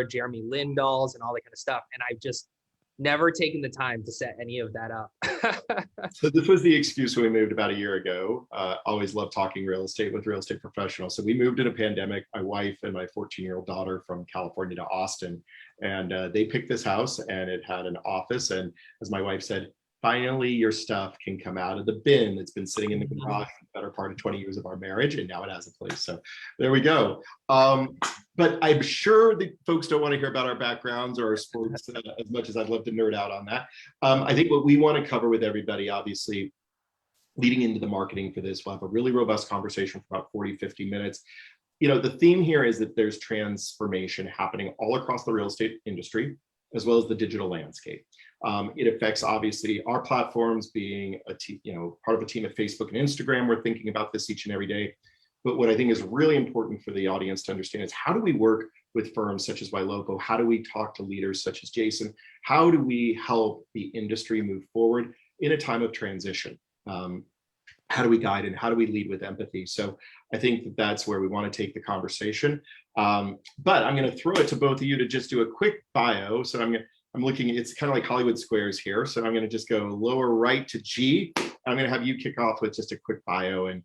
Jeremy Lindall's and all that kind of stuff. And I've just never taken the time to set any of that up. So this was the excuse when we moved about a year ago. Always loved talking real estate with real estate professionals. So we moved in a pandemic, my wife and my 14-year-old daughter from California to Austin. And they picked this house and it had an office. And as my wife said, finally your stuff can come out of the bin that's been sitting in the garage for the better part of 20 years of our marriage. And now it has a place. So there we go. But I'm sure that folks don't want to hear about our backgrounds or our sports as much as I'd love to nerd out on that. I think what we want to cover with everybody, obviously, leading into the marketing for this, we'll have a really robust conversation for about 40, 50 minutes. You know, the theme here is that there's transformation happening all across the real estate industry, as well as the digital landscape. It affects, obviously, our platforms being part of a team at Facebook and Instagram. We're thinking about this each and every day. But what I think is really important for the audience to understand is how do we work with firms such as Ylopo? How do we talk to leaders such as Jason? How do we help the industry move forward in a time of transition? How do we guide and how do we lead with empathy? So I think that that's where we want to take the conversation. But I'm going to throw it to both of you to just do a quick bio. So I'm looking, it's kind of like Hollywood Squares here. So I'm going to just go lower right to G. I'm going to have you kick off with just a quick bio and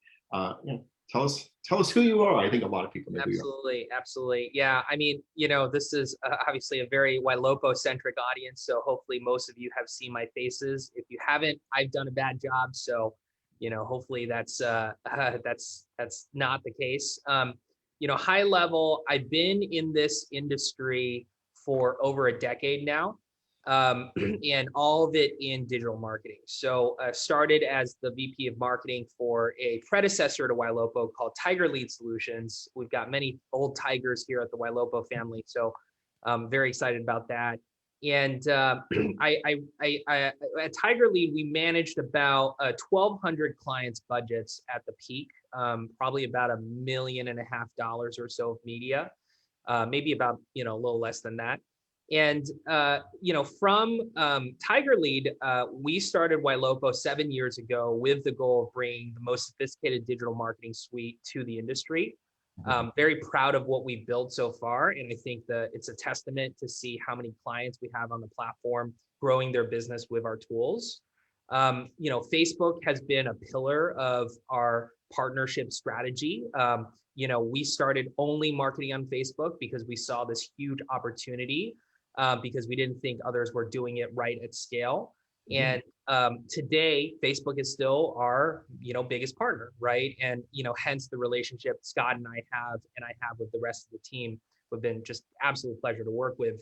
tell us who you are. I think a lot of people know who you are. Absolutely. Yeah. I mean, this is obviously a very Ylopo-centric audience. So hopefully most of you have seen my faces. If you haven't, I've done a bad job. So, hopefully that's not the case. High level, I've been in this industry for over a decade now. And all of it in digital marketing. So I started as the VP of marketing for a predecessor to Ylopo called Tiger Lead Solutions. We've got many old tigers here at the Ylopo family, so I'm very excited about that. And at Tiger Lead, we managed about 1,200 clients' budgets at the peak, probably about $1.5 million or so of media, maybe about a little less than that. And, from Tiger Lead, we started Ylopo 7 years ago with the goal of bringing the most sophisticated digital marketing suite to the industry. Very proud of what we've built so far. And I think that it's a testament to see how many clients we have on the platform growing their business with our tools. Facebook has been a pillar of our partnership strategy. We started only marketing on Facebook because we saw this huge opportunity. Because we didn't think others were doing it right at scale. And today, Facebook is still our, biggest partner, right? And, hence the relationship Scott and I have with the rest of the team have been just absolute pleasure to work with.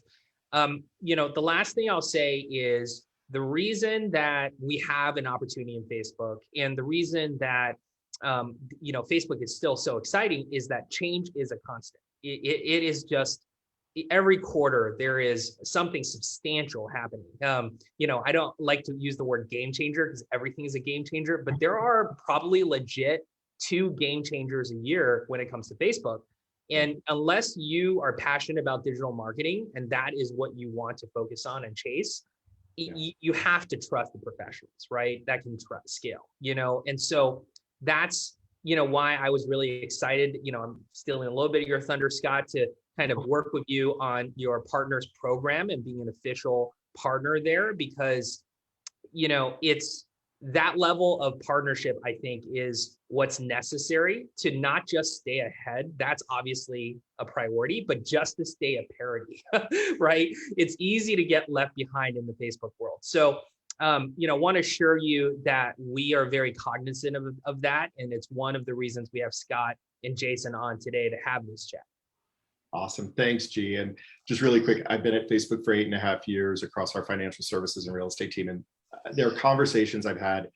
The last thing I'll say is the reason that we have an opportunity in Facebook and the reason that, Facebook is still so exciting is that change is a constant. It is just, every quarter there is something substantial happening. I don't like to use the word game changer because everything is a game changer, but there are probably legit 2 game changers a year when it comes to Facebook. And unless you are passionate about digital marketing and that is what you want to focus on and chase, you have to trust the professionals, right? That can scale, and so that's, why I was really excited. I'm stealing a little bit of your thunder, Scott, to kind of work with you on your partners program and being an official partner there, because, it's that level of partnership, I think, is what's necessary to not just stay ahead. That's obviously a priority, but just to stay at parity, right? It's easy to get left behind in the Facebook world. So, want to assure you that we are very cognizant of that. And it's one of the reasons we have Scott and Jason on today to have this chat. Awesome. Thanks, G. And just really quick, I've been at Facebook for 8.5 years across our financial services and real estate team. And there are conversations I've had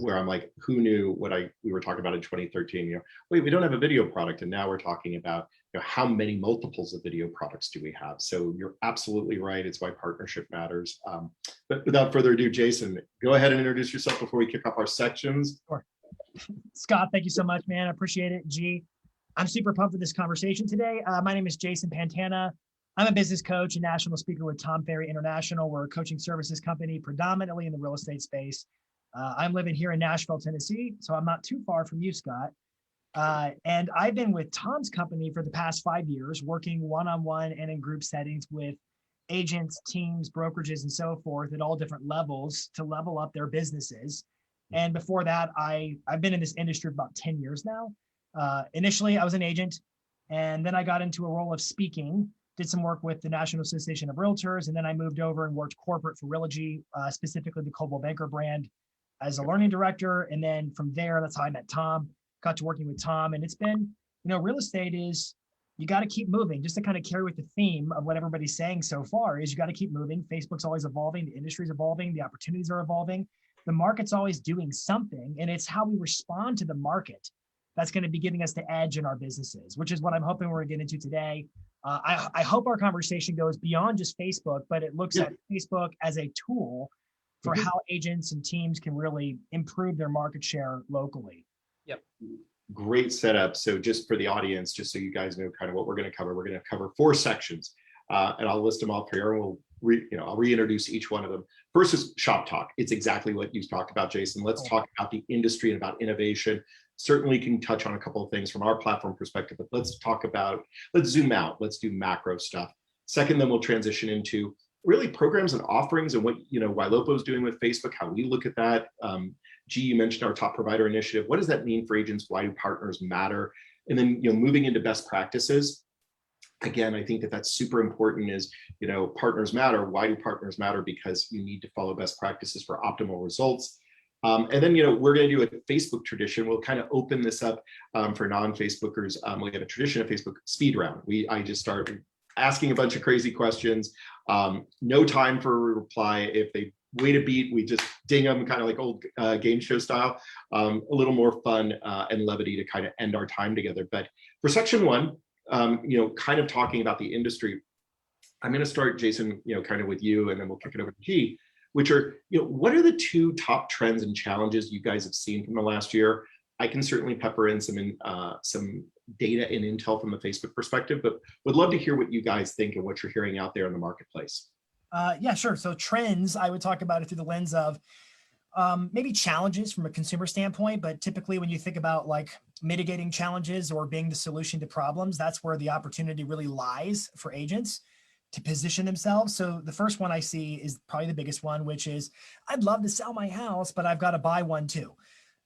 where I'm like, who knew what we were talking about in 2013? Wait, we don't have a video product. And now we're talking about how many multiples of video products do we have? So you're absolutely right. It's why partnership matters. But without further ado, Jason, go ahead and introduce yourself before we kick off our sections. Sure. Scott, thank you so much, man. I appreciate it. G, I'm super pumped for this conversation today. My name is Jason Pantana. I'm a business coach and national speaker with Ferry International. We're a coaching services company predominantly in the real estate space. I'm living here in Nashville, Tennessee, so I'm not too far from you, Scott. And I've been with Tom's company for the past 5 years, working one-on-one and in group settings with agents, teams, brokerages, and so forth at all different levels to level up their businesses. And before that, I've been in this industry for about 10 years now. Initially, I was an agent, and then I got into a role of speaking, did some work with the National Association of Realtors, and then I moved over and worked corporate for Realogy, specifically the Coldwell Banker brand as a learning director. And then from there, that's how I met Tom, got to working with Tom. And it's been, real estate is, you got to keep moving. Just to kind of carry with the theme of what everybody's saying so far is you got to keep moving. Facebook's always evolving. The industry's evolving. The opportunities are evolving. The market's always doing something. And it's how we respond to the market that's going to be giving us the edge in our businesses, which is what I'm hoping we're going to get into today. I hope our conversation goes beyond just Facebook, but it looks at Facebook as a tool for how agents and teams can really improve their market share locally. Yep. Great setup. So just for the audience, just so you guys know kind of what we're going to cover, we're going to cover 4 sections, and I'll list them off here, and I'll reintroduce each one of them. First is shop talk. It's exactly what you talked about, Jason. Let's talk about the industry and about innovation. Certainly can touch on a couple of things from our platform perspective, but let's zoom out. Let's do macro stuff. Second, then we'll transition into really programs and offerings and what Ylopo is doing with Facebook, how we look at that. G, you mentioned our top provider initiative. What does that mean for agents? Why do partners matter? And then moving into best practices. Again, I think that that's super important is, partners matter. Why do partners matter? Because you need to follow best practices for optimal results. And then, we're going to do a Facebook tradition. We'll kind of open this up for non-Facebookers. We have a tradition of Facebook speed round. I just start asking a bunch of crazy questions. No time for a reply. If they wait a beat, we just ding them, kind of like old game show style. A little more fun and levity to kind of end our time together. But for section 1, kind of talking about the industry, I'm going to start, Jason, kind of with you, and then we'll kick it over to G, which are, what are the 2 top trends and challenges you guys have seen from the last year? I can certainly pepper in some data and intel from the Facebook perspective, but would love to hear what you guys think and what you're hearing out there in the marketplace. Yeah, sure. So trends, I would talk about it through the lens of maybe challenges from a consumer standpoint, but typically when you think about like mitigating challenges or being the solution to problems, that's where the opportunity really lies for agents to position themselves. So the first one I see is probably the biggest one, which is I'd love to sell my house, but I've got to buy one too.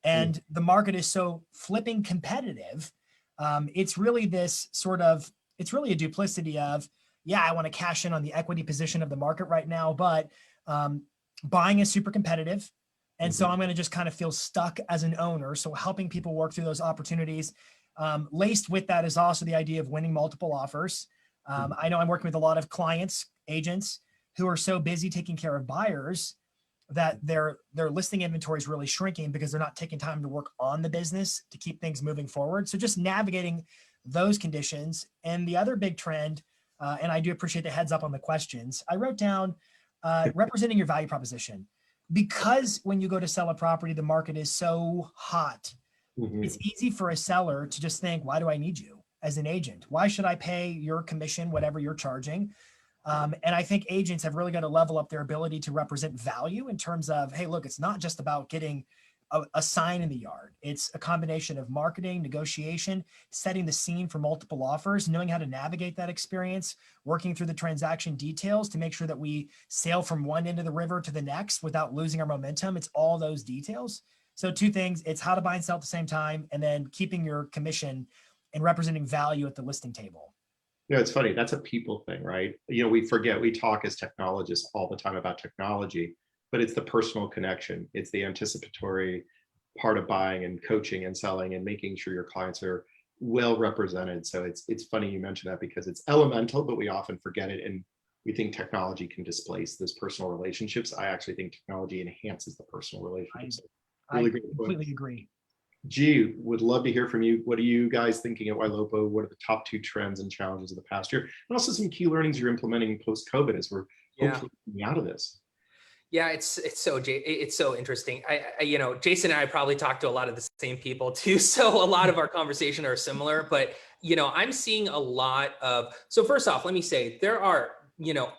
And the market is so flipping competitive. It's really it's really a duplicity of, yeah, I want to cash in on the equity position of the market right now, but buying is super competitive. And so I'm going to just kind of feel stuck as an owner. So helping people work through those opportunities. Laced with that is also the idea of winning multiple offers. I know I'm working with a lot of clients, agents who are so busy taking care of buyers that their listing inventory is really shrinking because they're not taking time to work on the business to keep things moving forward. So just navigating those conditions. And the other big trend, and I do appreciate the heads up on the questions, I wrote down representing your value proposition. Because when you go to sell a property, the market is so hot. It's easy for a seller to just think, why do I need you as an agent? Why should I pay your commission, whatever you're charging? And I think agents have really got to level up their ability to represent value in terms of, hey, look, it's not just about getting a sign in the yard. It's a combination of marketing, negotiation, setting the scene for multiple offers, knowing how to navigate that experience, working through the transaction details to make sure that we sail from one end of the river to the next without losing our momentum. It's all those details. So 2 things, it's how to buy and sell at the same time, and then keeping your commission and representing value at the listing table. It's funny. That's a people thing, right? We forget, we talk as technologists all the time about technology, but it's the personal connection. It's the anticipatory part of buying and coaching and selling and making sure your clients are well represented. So it's funny you mention that because it's elemental, but we often forget it. And we think technology can displace those personal relationships. I actually think technology enhances the personal relationships. I completely agree. G, would love to hear from you. What are you guys thinking at Ylopo? What are the top 2 trends and challenges of the past year? And also some key learnings you're implementing post-COVID as we're hopefully coming out of this. Yeah, it's so interesting. Jason and I probably talk to a lot of the same people too. So a lot of our conversation are similar, but I'm seeing a lot of, so first off, let me say there are,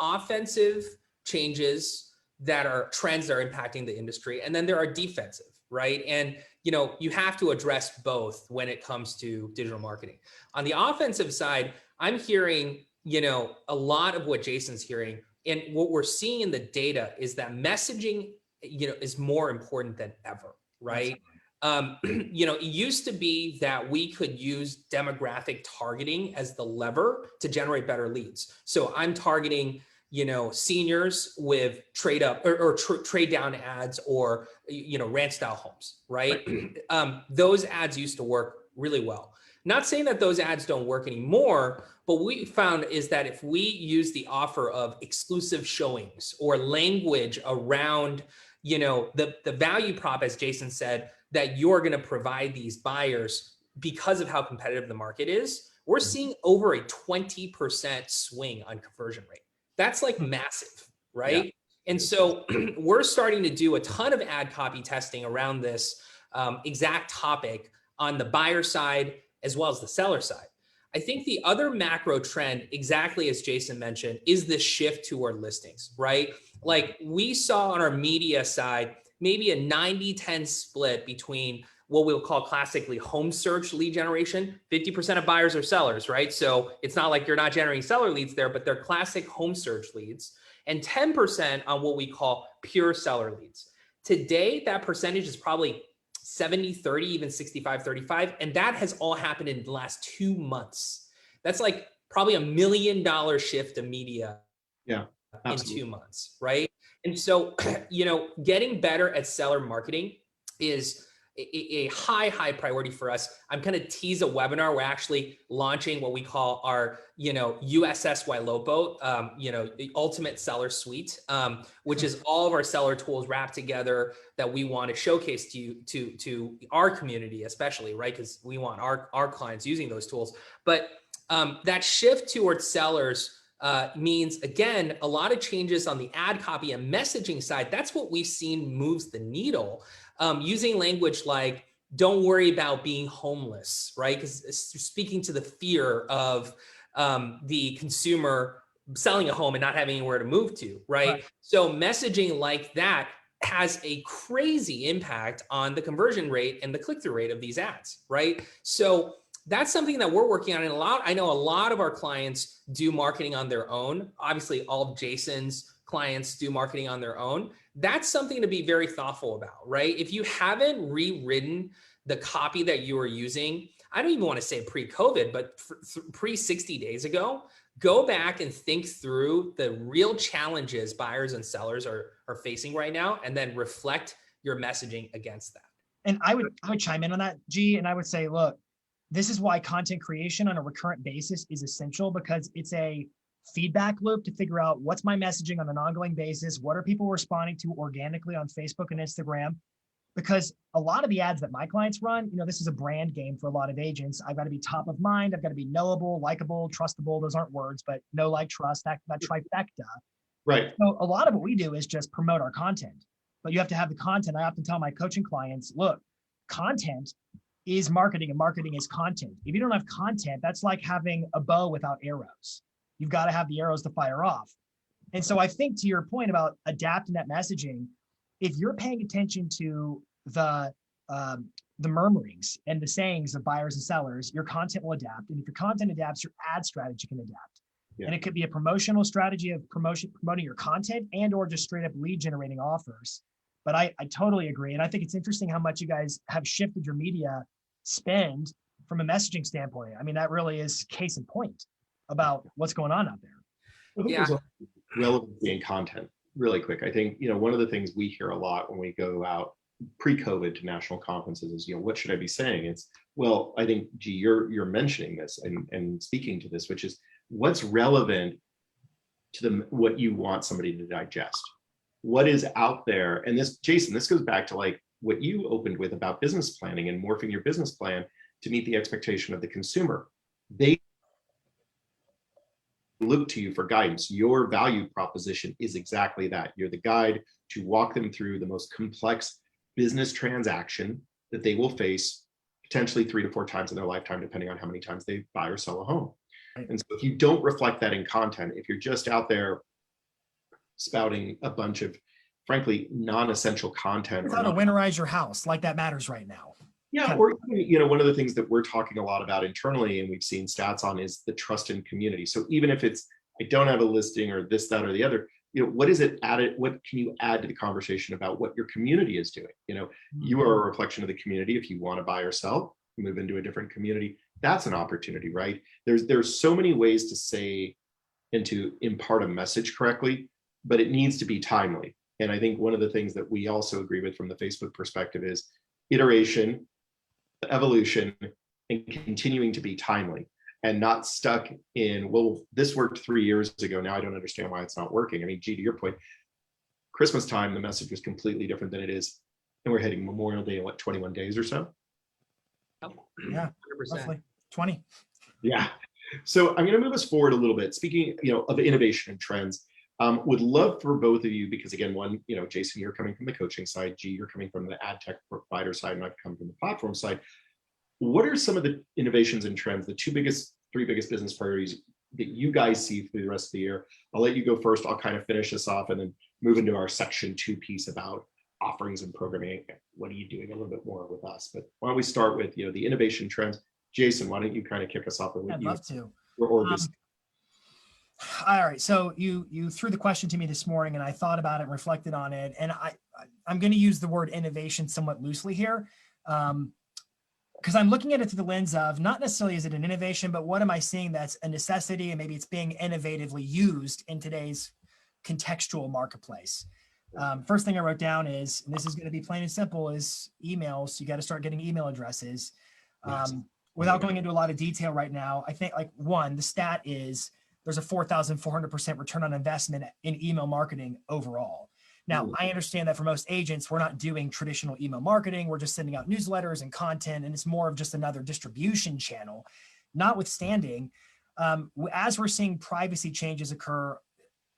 offensive changes that are trends that are impacting the industry. And then there are defensive. right? And you have to address both when it comes to digital marketing. On the offensive side, I'm hearing, a lot of what Jason's hearing, and what we're seeing in the data is that messaging, is more important than ever, right? It used to be that we could use demographic targeting as the lever to generate better leads. So I'm targeting, seniors with trade up or trade down ads, or, ranch style homes, right? Those ads used to work really well. Not saying that those ads don't work anymore, but what we found is that if we use the offer of exclusive showings or language around, the value prop, as Jason said, that you're going to provide these buyers because of how competitive the market is, we're seeing over a 20% swing on conversion rate. That's like massive, right? Yeah. And so we're starting to do a ton of ad copy testing around this exact topic on the buyer side as well as the seller side. I think the other macro trend, exactly as Jason mentioned, is the shift toward listings, right? Like we saw on our media side, maybe a 90-10 split between what we'll call classically home search lead generation. 50% of buyers are sellers, right? So it's not like you're not generating seller leads there, but they're classic home search leads. And 10% on what we call pure seller leads. Today, that percentage is probably 70-30, even 65-35. And that has all happened in the last 2 months. That's like probably $1 million shift of media in 2 months, right? And so, getting better at seller marketing is a high priority for us. I'm going to tease a webinar. We're actually launching what we call our, USS Ylopo, the ultimate seller suite, which is all of our seller tools wrapped together that we want to showcase to our community, especially, right? Because we want our clients using those tools. But that shift towards sellers means, again, a lot of changes on the ad copy and messaging side. That's what we've seen moves the needle. Using language like, don't worry about being homeless, right? Because speaking to the fear of the consumer selling a home and not having anywhere to move to, right? So messaging like that has a crazy impact on the conversion rate and the click-through rate of these ads, right? So that's something that we're working on. And I know a lot of our clients do marketing on their own. Obviously, all of Jason's clients do marketing on their own. That's something to be very thoughtful about, right? If you haven't rewritten the copy that you were using, I don't even want to say pre-COVID, but pre 60 days ago, go back and think through the real challenges buyers and sellers are facing right now, and then reflect your messaging against that. And I would chime in on that, G, and I would say, look, this is why content creation on a recurrent basis is essential, because it's a feedback loop to figure out what's my messaging on an ongoing basis. What are people responding to organically on Facebook and Instagram? Because a lot of the ads that my clients run, this is a brand game for a lot of agents. I've got to be top of mind. I've got to be knowable, likable, trustable. Those aren't words, but know, like, trust, that trifecta. Right. So a lot of what we do is just promote our content, but you have to have the content. I often tell my coaching clients, look, content is marketing and marketing is content. If you don't have content, that's like having a bow without arrows. You've got to have the arrows to fire off. And so I think, to your point about adapting that messaging, if you're paying attention to the murmurings and the sayings of buyers and sellers, your content will adapt. And if your content adapts, your ad strategy can adapt. Yeah. And it could be a promotional strategy of promoting your content, and or just straight up lead generating offers. But I totally agree. And I think it's interesting how much you guys have shifted your media spend from a messaging standpoint. I mean, that really is case in point about what's going on out there. I think there's a relevancy in content really quick. I think, one of the things we hear a lot when we go out pre-COVID to national conferences is, what should I be saying? It's, well, I think, G, you're mentioning this and speaking to this, which is what's relevant to what you want somebody to digest. What is out there? And this, Jason, this goes back to like what you opened with about business planning and morphing your business plan to meet the expectation of the consumer. They look to you for guidance. Your value proposition is exactly that. You're the guide to walk them through the most complex business transaction that they will face potentially 3 to 4 times in their lifetime, depending on how many times they buy or sell a home. And so if you don't reflect that in content, if you're just out there spouting a bunch of frankly, non-essential content. It's how to winterize your house, like that matters right now. Yeah, or one of the things that we're talking a lot about internally, and we've seen stats on, is the trust in community. So even if it's, I don't have a listing or this, that, or the other, what is it added? What can you add to the conversation about what your community is doing? You are a reflection of the community. If you want to buy or sell, move into a different community, that's an opportunity, right? There's so many ways to say and to impart a message correctly, but it needs to be timely. And I think one of the things that we also agree with from the Facebook perspective is iteration, evolution, and continuing to be timely, and not stuck in, well, this worked 3 years ago, now I don't understand why it's not working. I mean, G, to your point, Christmas time, the message was completely different than it is, and we're heading Memorial Day in what, 21 days or so? Yeah, 100%. roughly 20. Yeah. So I'm going to move us forward a little bit. Speaking, of innovation and trends, would love for both of you, because again, one, Jason, you're coming from the coaching side, G, you're coming from the ad tech provider side, and I've come from the platform side. What are some of the innovations and trends, the three biggest business priorities that you guys see through the rest of the year? I'll let you go first. I'll kind of finish this off and then move into our section 2 piece about offerings and programming. What are you doing a little bit more with us? But why don't we start with, the innovation trends? Jason, why don't you kind of kick us off with what I'd love to. Or all right. So you threw the question to me this morning, and I thought about it and reflected on it. And I'm going to use the word innovation somewhat loosely here, because I'm looking at it through the lens of not necessarily is it an innovation, but what am I seeing that's a necessity, and maybe it's being innovatively used in today's contextual marketplace. First thing I wrote down is, and this is going to be plain and simple, is emails. You got to start getting email addresses. Yes. Without going into a lot of detail right now, I think the stat is there's a 4,400% return on investment in email marketing overall. Now, I understand that for most agents, we're not doing traditional email marketing. We're just sending out newsletters and content, and it's more of just another distribution channel. Notwithstanding, as we're seeing privacy changes occur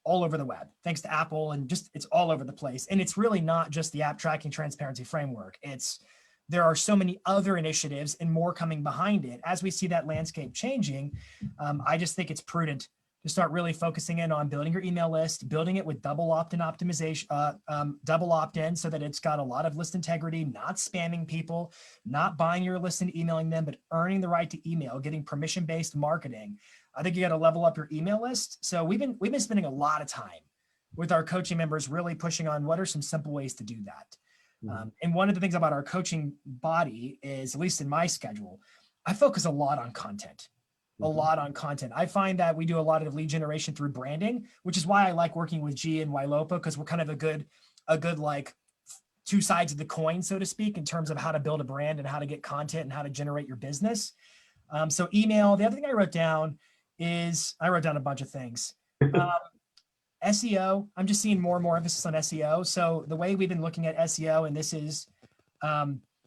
all over the web, thanks to Apple, and just it's all over the place. And it's really not just the app tracking transparency framework. There are so many other initiatives and more coming behind it. As we see that landscape changing, I just think it's prudent to start really focusing in on building your email list, building it with double opt-in optimization, double opt-in, so that it's got a lot of list integrity, not spamming people, not buying your list and emailing them, but earning the right to email, getting permission-based marketing. I think you got to level up your email list. So we've been spending a lot of time with our coaching members, really pushing on what are some simple ways to do that. And one of the things about our coaching body is, at least in my schedule, I focus a lot on content. I find that we do a lot of lead generation through branding, which is why I like working with G and Ylopo, because we're kind of a good like two sides of the coin, so to speak, in terms of how to build a brand and how to get content and how to generate your business. So email. The other thing I wrote down a bunch of things. SEO, I'm just seeing more and more emphasis on SEO. So the way we've been looking at SEO, and this is,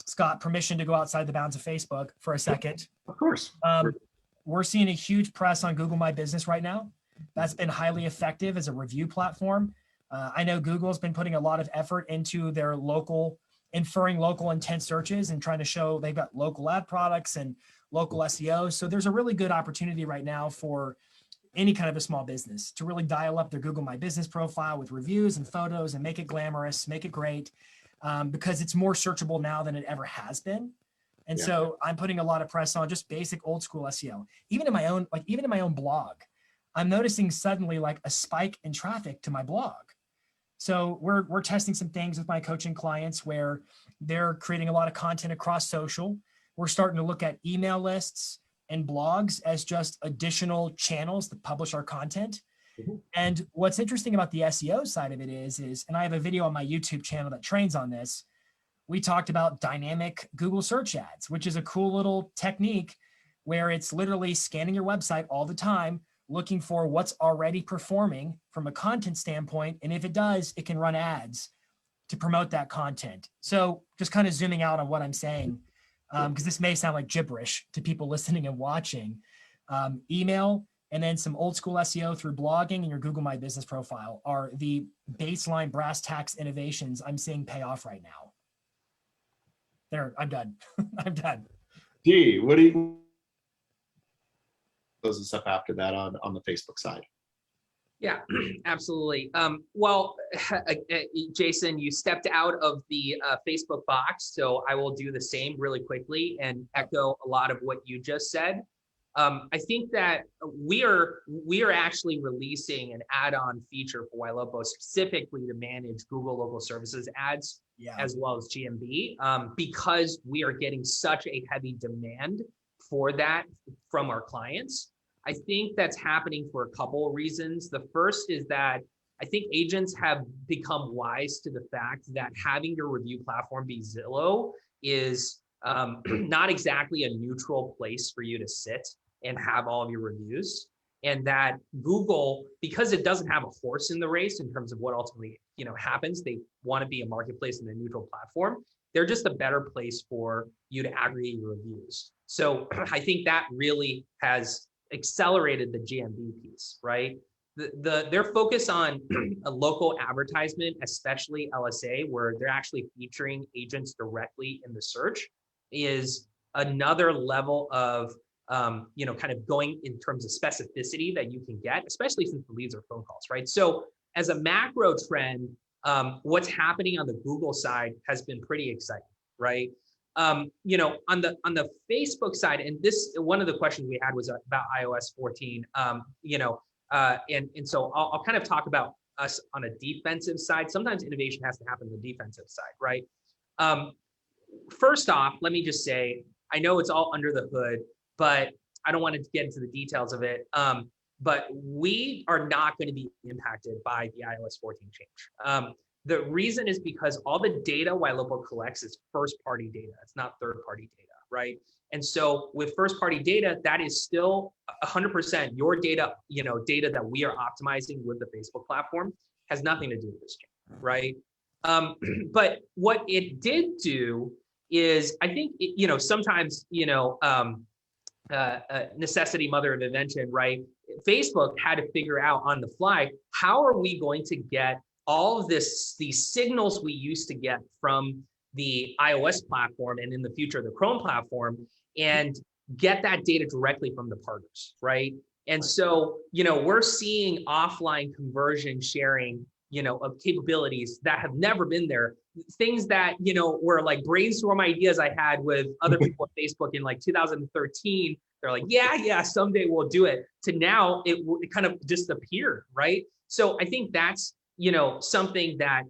Scott, permission to go outside the bounds of Facebook for a second. Of course. We're seeing a huge press on Google My Business right now. That's been highly effective as a review platform. I know Google's been putting a lot of effort into their inferring local intent searches and trying to show they've got local ad products and local SEO. So there's a really good opportunity right now for any kind of a small business to really dial up their Google My Business profile with reviews and photos and make it glamorous, make it great, because it's more searchable now than it ever has been. And so I'm putting a lot of press on just basic old school SEO. Even in my own blog, I'm noticing suddenly like a spike in traffic to my blog. So we're testing some things with my coaching clients where they're creating a lot of content across social. We're starting to look at email lists and blogs as just additional channels that publish our content. Mm-hmm. And what's interesting about the SEO side of it is, and I have a video on my YouTube channel that trains on this. We talked about dynamic Google search ads, which is a cool little technique where it's literally scanning your website all the time, looking for what's already performing from a content standpoint. And if it does, it can run ads to promote that content. So just kind of zooming out on what I'm saying, because this may sound like gibberish to people listening and watching. Email and then some old school SEO through blogging and your Google My Business profile are the baseline brass tacks innovations I'm seeing pay off right now. There, I'm done. I'm done. D, what do you close this up after that on the Facebook side? Yeah, absolutely. Well, Jason, you stepped out of the Facebook box, so I will do the same really quickly and echo a lot of what you just said. I think that we are actually releasing an add-on feature for Ylopo specifically to manage Google local services ads Yeah. as well as GMB, because we are getting such a heavy demand for that from our clients. I think that's happening for a couple of reasons. The first is that I think agents have become wise to the fact that having your review platform be Zillow is not exactly a neutral place for you to sit and have all of your reviews. And that Google, because it doesn't have a horse in the race in terms of what ultimately happens, they want to be a marketplace and a neutral platform. They're just a better place for you to aggregate your reviews. So I think that really has accelerated the GMB piece, right? Their focus on a local advertisement, especially LSA, where they're actually featuring agents directly in the search, is another level of kind of going in terms of specificity that you can get, especially since the leads are phone calls, right? So as a macro trend, what's happening on the Google side has been pretty exciting, right? On the Facebook side, and this one of the questions we had was about iOS 14. And so I'll kind of talk about us on a defensive side. Sometimes innovation has to happen on the defensive side, right? First off, let me just say, I know it's all under the hood, but I don't want to get into the details of it. But we are not going to be impacted by the iOS 14 change. The reason is because all the data Ylopo collects is first-party data. It's not third-party data, right? And so with first-party data, that is still 100% your data, data that we are optimizing with the Facebook platform has nothing to do with this change, right? But what it did do is, I think, sometimes, necessity mother of invention, right? Facebook had to figure out on the fly, how are we going to get all of these signals we used to get from the iOS platform and in the future, the Chrome platform, and get that data directly from the partners, right? And so, we're seeing offline conversion sharing, of capabilities that have never been there. Things that, were like brainstorm ideas I had with other people at Facebook in like 2013. They're like, yeah, someday we'll do it. To now, it kind of disappeared, right? So I think that's, something that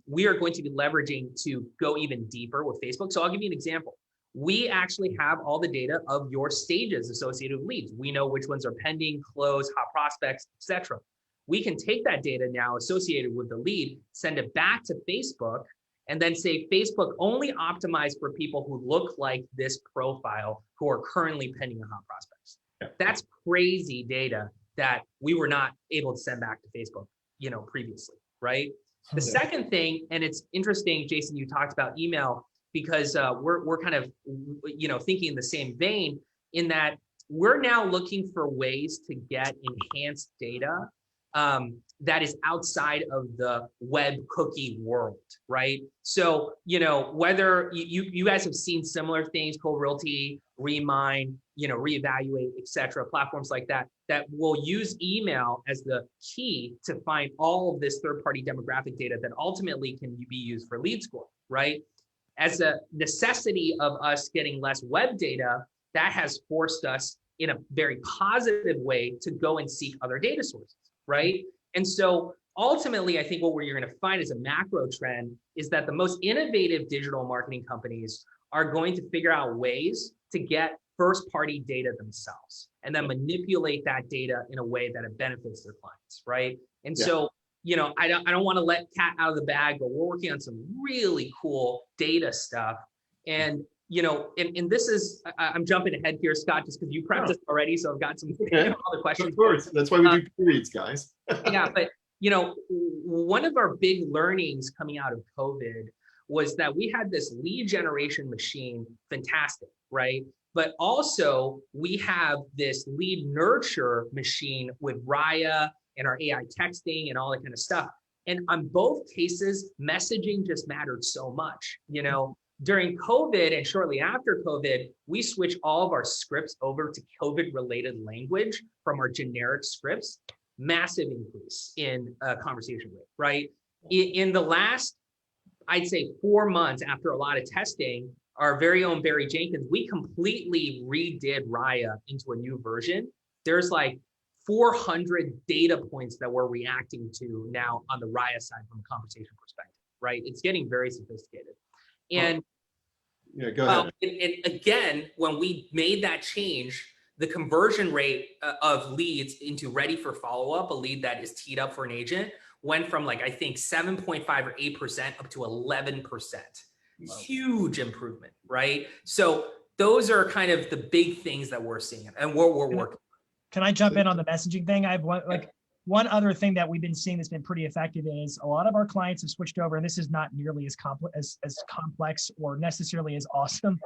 we are going to be leveraging to go even deeper with Facebook. So I'll give you an example. We actually have all the data of your stages associated with leads. We know which ones are pending, closed, hot prospects, etc. We can take that data now associated with the lead, send it back to Facebook, and then say, Facebook only optimized for people who look like this profile who are currently pending on hot prospects. Yeah. That's crazy data that we were not able to send back to Facebook, previously, right? The second thing, and it's interesting, Jason, you talked about email, because we're kind of, thinking in the same vein, in that we're now looking for ways to get enhanced data that is outside of the web cookie world, right? So, whether you guys have seen similar things, Cold Realty, Remine, Reevaluate, et cetera, platforms like that will use email as the key to find all of this third-party demographic data that ultimately can be used for lead scoring, right? As a necessity of us getting less web data, that has forced us in a very positive way to go and seek other data sources, right? And so ultimately, I think what you're going to find as a macro trend is that the most innovative digital marketing companies are going to figure out ways to get first-party data themselves and then manipulate that data in a way that it benefits their clients, right? And so, I don't want to let cat out of the bag, but we're working on some really cool data stuff. And and this is, I'm jumping ahead here, Scott, just because you prepped us already, so I've got some other questions. Of course, that's why we do periods, guys. Yeah, but one of our big learnings coming out of COVID was that we had this lead generation machine, fantastic, right? But also we have this lead nurture machine with Raya and our AI texting and all that kind of stuff. And on both cases, messaging just mattered so much, During COVID and shortly after COVID, we switched all of our scripts over to COVID-related language from our generic scripts. massive increase in conversation rate, right? In the last, I'd say 4 months after a lot of testing, our very own Barry Jenkins, we completely redid Raya into a new version. There's like 400 data points that we're reacting to now on the Raya side from a conversation perspective, right? It's getting very sophisticated. And yeah, go ahead. And again, when we made that change, the conversion rate of leads into ready for follow-up, a lead that is teed up for an agent, went from like, I think 7.5 or 8% up to 11%. Wow. Huge improvement, right? So those are kind of the big things that we're seeing and what we're working. Can I jump in on the messaging thing? I have one other thing that we've been seeing that's been pretty effective is a lot of our clients have switched over, and this is not nearly as complex or necessarily as awesome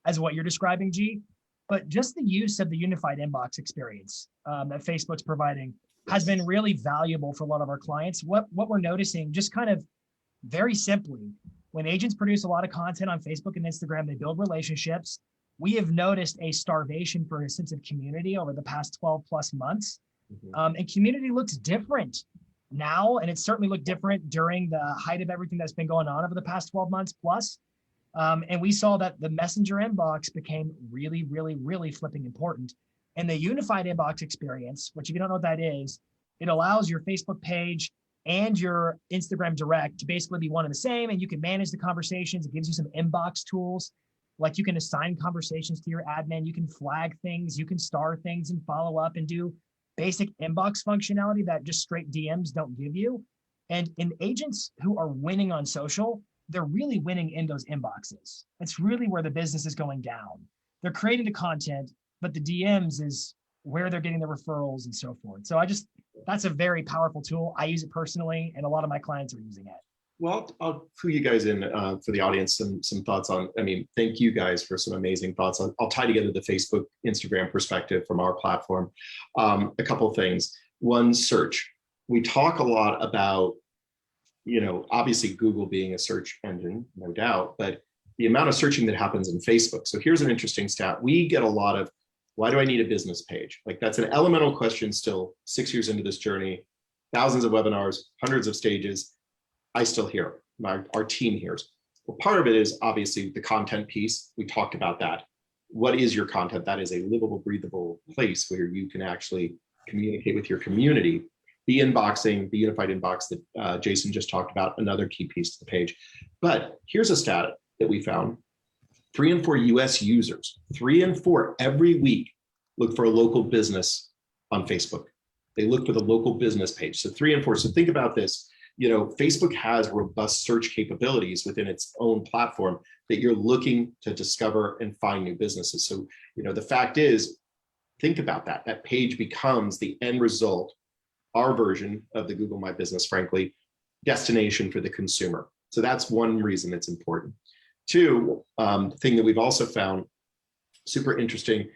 as what you're describing, G, but just the use of the unified inbox experience that Facebook's providing has been really valuable for a lot of our clients. What we're noticing, just kind of very simply, when agents produce a lot of content on Facebook and Instagram, they build relationships. We have noticed a starvation for a sense of community over the past 12 plus months. And community looks different now, and it certainly looked different during the height of everything that's been going on over the past 12 months plus. And we saw that the messenger inbox became really, really, really flipping important. And the unified inbox experience, which if you don't know what that is, it allows your Facebook page and your Instagram direct to basically be one and the same, and you can manage the conversations. It gives you some inbox tools, like you can assign conversations to your admin, you can flag things, you can star things and follow up and do basic inbox functionality that just straight DMs don't give you. And in agents who are winning on social, they're really winning in those inboxes. It's really where the business is going down. They're creating the content, but the DMs is where they're getting the referrals and so forth. So that's a very powerful tool. I use it personally, and a lot of my clients are using it. Well, I'll clue you guys in for the audience some thoughts on, thank you guys for some amazing thoughts. I'll tie together the Facebook, Instagram perspective from our platform. A couple of things. One, search. We talk a lot about, obviously Google being a search engine, no doubt, but the amount of searching that happens in Facebook. So here's an interesting stat. We get a lot of, why do I need a business page? Like that's an elemental question still 6 years into this journey, thousands of webinars, hundreds of stages. I still hear it. Our team hears. Well, part of it is obviously the content piece. We talked about that. What is your content? That is a livable, breathable place where you can actually communicate with your community. The inboxing, the unified inbox that Jason just talked about, another key piece to the page. But here's a stat that we found. 3 in 4 US users, 3 in 4 every week look for a local business on Facebook. They look for the local business page. So 3 in 4. So think about this. Facebook has robust search capabilities within its own platform that you're looking to discover and find new businesses. So, the fact is, think about that. That page becomes the end result, our version of the Google My Business, frankly, destination for the consumer. So that's one reason it's important. 2, thing that we've also found super interesting,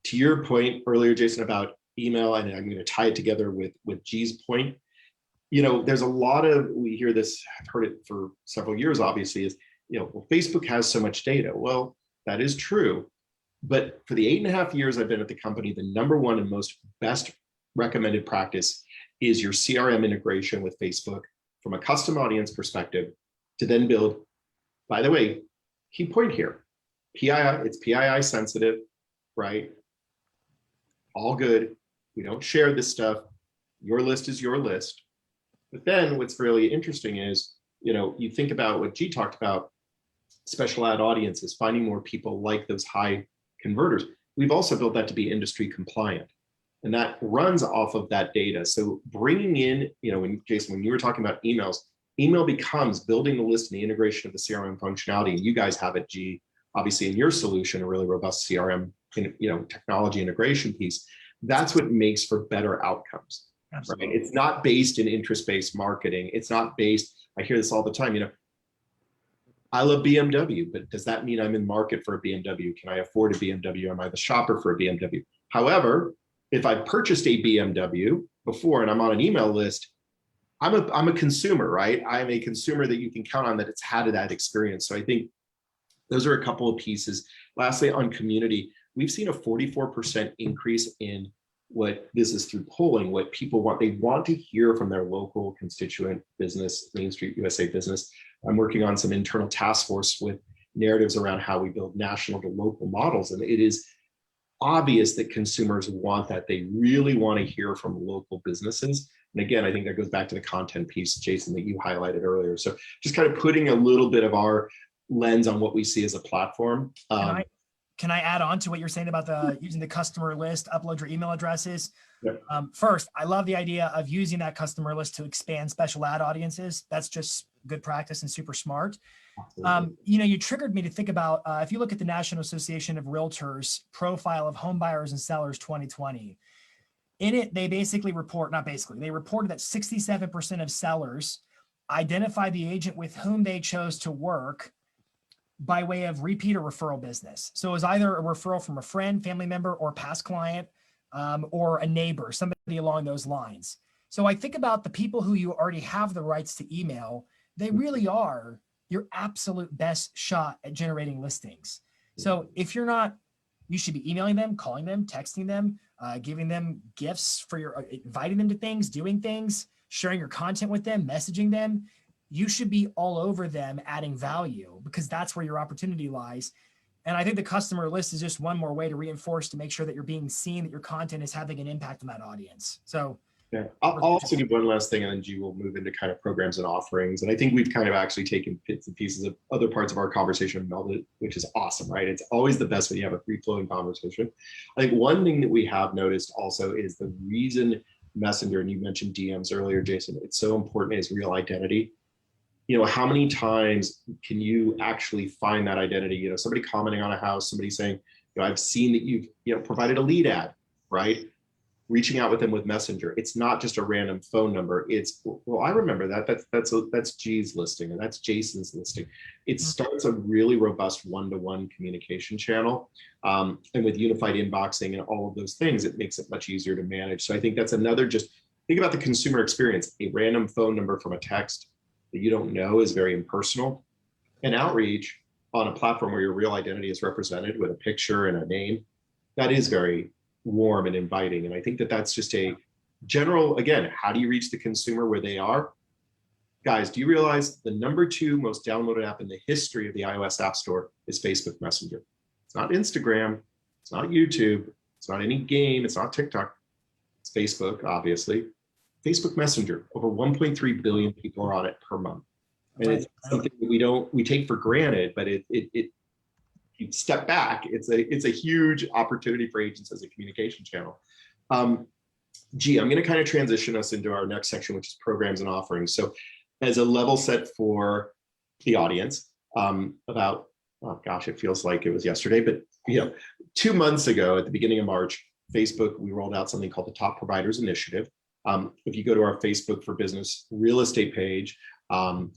to your point earlier, Jason, about email, and I'm going to tie it together with G's point. There's a lot of, we hear this, I've heard it for several years, obviously, is, well, Facebook has so much data. Well, that is true. But for the 8.5 years I've been at the company, the number one and most best recommended practice is your CRM integration with Facebook from a custom audience perspective to then build, by the way, key point here, PII, it's PII sensitive, right? All good. We don't share this stuff. Your list is your list. But then what's really interesting is, you think about what G talked about, special ad audiences, finding more people like those high converters. We've also built that to be industry compliant. And that runs off of that data. So bringing in, Jason, when you were talking about emails, email becomes building the list and the integration of the CRM functionality. And you guys have it, G, obviously in your solution, a really robust CRM, technology integration piece. That's what makes for better outcomes. Absolutely. Right? It's not based in interest-based marketing. It's not based, I hear this all the time, I love BMW, but does that mean I'm in market for a BMW? Can I afford a BMW? Am I the shopper for a BMW? However, if I've purchased a BMW before and I'm on an email list, I'm a consumer, right? I'm a consumer that you can count on that it's had that experience. So I think those are a couple of pieces. Lastly, on community, we've seen a 44% increase in what this is through polling, what people want. They want to hear from their local constituent business, Main Street USA business. I'm working on some internal task force with narratives around how we build national to local models. And it is obvious that consumers want that. They really want to hear from local businesses. And again, I think that goes back to the content piece, Jason, that you highlighted earlier. So just kind of putting a little bit of our lens on what we see as a platform. Can I add on to what you're saying about using the customer list, upload your email addresses? Yep. First, I love the idea of using that customer list to expand special ad audiences. That's just good practice and super smart. You triggered me to think about, if you look at the National Association of Realtors profile of home buyers and sellers 2020, in it, they basically report, not basically, they reported that 67% of sellers identify the agent with whom they chose to work by way of repeat or referral business. So it was either a referral from a friend, family member, or past client, or a neighbor, somebody along those lines. So I think about the people who you already have the rights to email. They really are your absolute best shot at generating listings. So if you're not, you should be emailing them, calling them, texting them, giving them gifts for inviting them to things, doing things, sharing your content with them, messaging them. You should be all over them adding value, because that's where your opportunity lies. And I think the customer list is just one more way to reinforce, to make sure that you're being seen, that your content is having an impact on that audience. So yeah, I'll also give one last thing, and then G will move into kind of programs and offerings. And I think we've kind of actually taken bits and pieces of other parts of our conversation and melded it, which is awesome, right? It's always the best when you have a free-flowing conversation. I think one thing that we have noticed also is the reason Messenger, and you mentioned DMs earlier, Jason, it's so important, is real identity. How many times can you actually find that identity? Somebody commenting on a house, somebody saying, I've seen that you've provided a lead ad, right? Reaching out with them with Messenger. It's not just a random phone number. It's, well, I remember that. That's G's listing, and that's Jason's listing. It starts a really robust one-to-one communication channel. And with unified inboxing and all of those things, it makes it much easier to manage. So I think that's another, just think about the consumer experience. A random phone number from a text that you don't know is very impersonal. And outreach on a platform where your real identity is represented with a picture and a name, that is very warm and inviting. And I think that that's just a general, again, how do you reach the consumer where they are? Guys, do you realize the #2 most downloaded app in the history of the iOS App Store is Facebook Messenger? It's not Instagram, it's not YouTube, it's not any game, it's not TikTok, it's Facebook, obviously. Facebook Messenger, over 1.3 billion people are on it per month. And it's something that we take for granted, but you step back, it's a huge opportunity for agents as a communication channel. G, I'm going to kind of transition us into our next section, which is programs and offerings. So as a level set for the audience, about, oh gosh, it feels like it was yesterday, but 2 months ago at the beginning of March, Facebook, we rolled out something called the Top Providers Initiative. If you go to our Facebook for Business real estate page,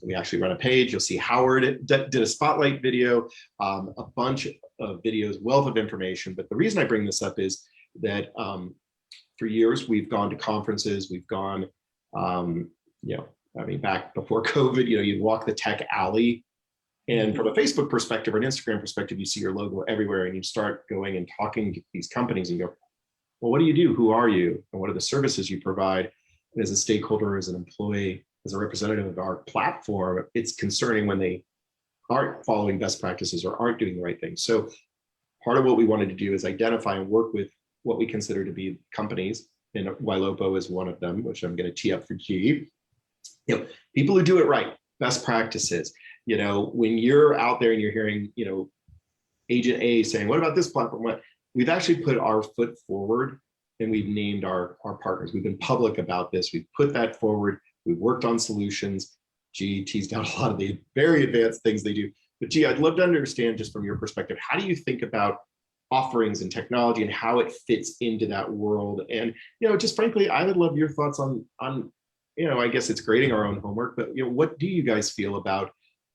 we actually run a page. You'll see Howard did a spotlight video, a bunch of videos, wealth of information. But the reason I bring this up is that for years we've gone to conferences, we've gone, back before COVID, you'd walk the tech alley, and from a Facebook perspective or an Instagram perspective, you see your logo everywhere, and you start going and talking to these companies and you go, well, what do you do? Who are you? And what are the services you provide? And as a stakeholder, as an employee, as a representative of our platform, it's concerning when they aren't following best practices or aren't doing the right thing. So part of what we wanted to do is identify and work with what we consider to be companies, and Ylopo is one of them, which I'm going to tee up for G. People who do it right, best practices. When you're out there and you're hearing, Agent A saying, what about this platform? We've actually put our foot forward, and we've named our partners. We've been public about this. We've put that forward. We've worked on solutions. G teased out a lot of the very advanced things they do. But G, I'd love to understand, just from your perspective, how do you think about offerings and technology and how it fits into that world? And, just frankly, I would love your thoughts on, I guess it's grading our own homework, but, what do you guys feel about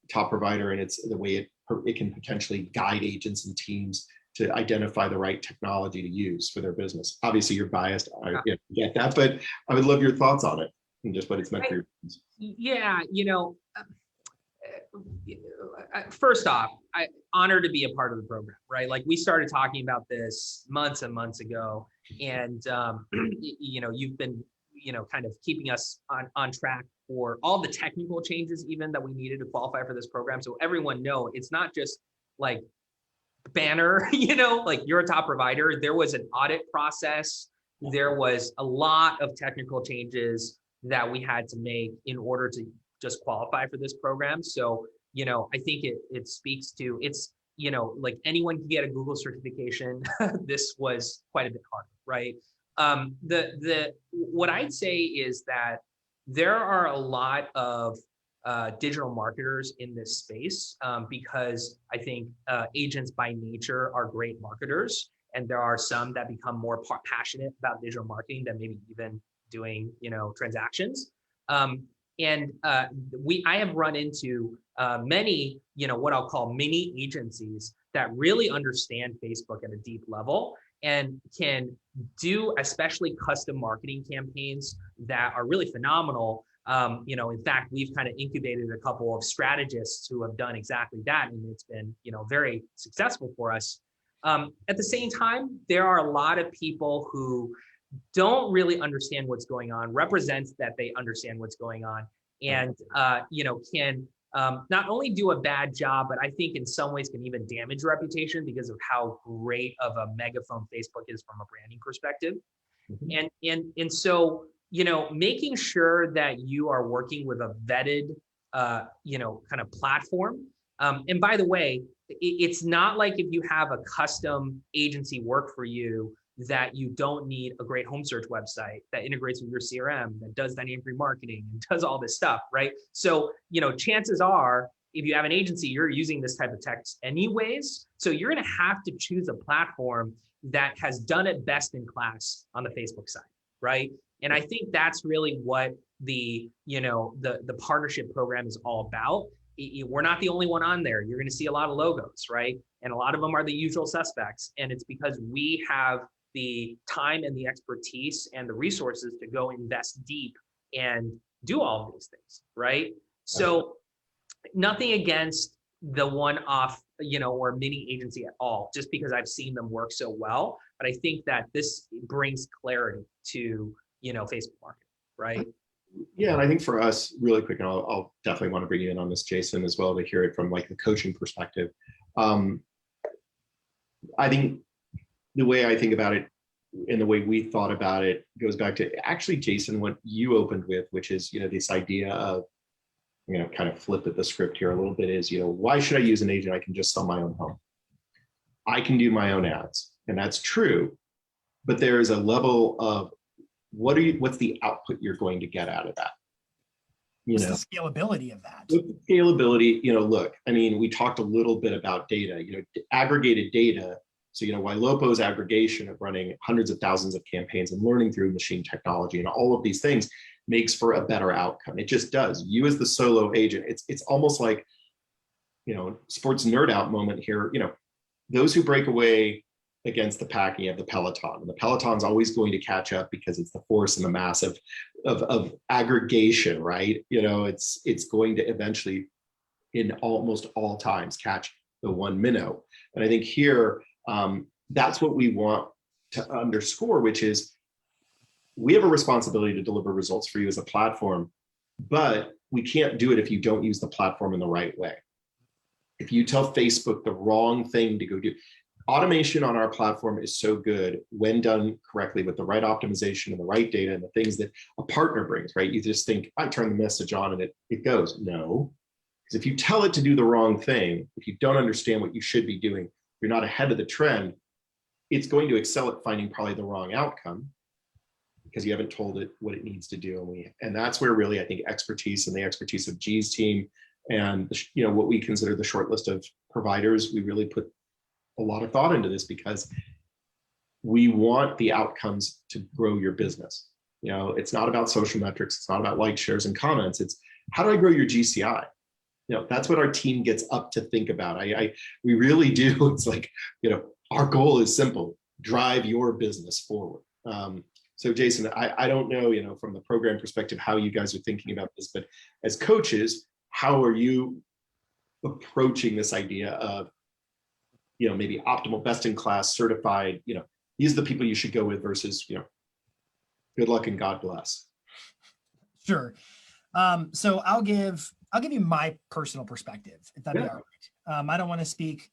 Top Provider and the way it can potentially guide agents and teams to identify the right technology to use for their business? Obviously, you're biased. I get that, but I would love your thoughts on it and just what it's meant for your business. Yeah, first off, I honored to be a part of the program, right? Like we started talking about this months and months ago, and you've been, kind of keeping us on track for all the technical changes even that we needed to qualify for this program. So everyone know it's not just like banner, like you're a top provider. There was an audit process. There was a lot of technical changes that we had to make in order to just qualify for this program. So, I think it speaks to it's, like anyone can get a Google certification. This was quite a bit harder, right? What I'd say is that there are a lot of digital marketers in this space because I think agents by nature are great marketers, and there are some that become more passionate about digital marketing than maybe even doing transactions. I have run into many what I'll call mini agencies that really understand Facebook at a deep level and can do especially custom marketing campaigns that are really phenomenal. In fact, we've kind of incubated a couple of strategists who have done exactly that, and it's been, very successful for us. At the same time, there are a lot of people who don't really understand what's going on, represents that they understand what's going on, and can not only do a bad job, but I think in some ways can even damage reputation because of how great of a megaphone Facebook is from a branding perspective. Mm-hmm. And so, making sure that you are working with a vetted, kind of platform. And by the way, it's not like if you have a custom agency work for you that you don't need a great home search website that integrates with your CRM, that does dynamic remarketing and does all this stuff, right? So, chances are, if you have an agency, you're using this type of text anyways. So you're going to have to choose a platform that has done it best in class on the Facebook side, right? And I think that's really what the partnership program is all about. We're not the only one on there. You're going to see a lot of logos, right? And a lot of them are the usual suspects. And it's because we have the time and the expertise and the resources to go invest deep and do all of these things, right? So nothing against the one-off, or mini agency at all, just because I've seen them work so well. But I think that this brings clarity to, Facebook marketing, right? Yeah, and I think for us, really quick, and I'll definitely want to bring you in on this, Jason, as well, to hear it from like the coaching perspective. I think the way I think about it and the way we thought about it goes back to actually, Jason, what you opened with, which is, this idea of, kind of flip at the script here a little bit is, why should I use an agent? I can just sell my own home. I can do my own ads, and that's true, but there is a level of what's the output you're going to get out of that? What's the scalability of that? With the scalability, look, I mean, we talked a little bit about data, aggregated data. So, Ylopo's aggregation of running hundreds of thousands of campaigns and learning through machine technology and all of these things makes for a better outcome. It just does. You as the solo agent, it's almost like, sports nerd out moment here, those who break away against the pack, you have the Peloton, and the Peloton's always going to catch up because it's the force and the mass of aggregation, right? It's going to eventually, in almost all times, catch the one minnow. And I think here, that's what we want to underscore, which is we have a responsibility to deliver results for you as a platform, but we can't do it if you don't use the platform in the right way. If you tell Facebook the wrong thing to go do, automation on our platform is so good when done correctly with the right optimization and the right data and the things that a partner brings, right? You just think, I turn the message on and it goes. No, because if you tell it to do the wrong thing, if you don't understand what you should be doing, you're not ahead of the trend, it's going to excel at finding probably the wrong outcome because you haven't told it what it needs to do. And that's where really, I think, expertise and the expertise of G's team and, what we consider the short list of providers, we really put a lot of thought into this because we want the outcomes to grow your business. It's not about social metrics. It's not about likes, shares, and comments. It's how do I grow your GCI? That's what our team gets up to think about. We really do. It's like, our goal is simple: drive your business forward. So Jason, I don't know, from the program perspective, how you guys are thinking about this, but as coaches, how are you approaching this idea of, maybe optimal, best in class, certified, these are the people you should go with versus, good luck and God bless. Sure. So I'll give you my personal perspective, if that'd be all right. I don't want to speak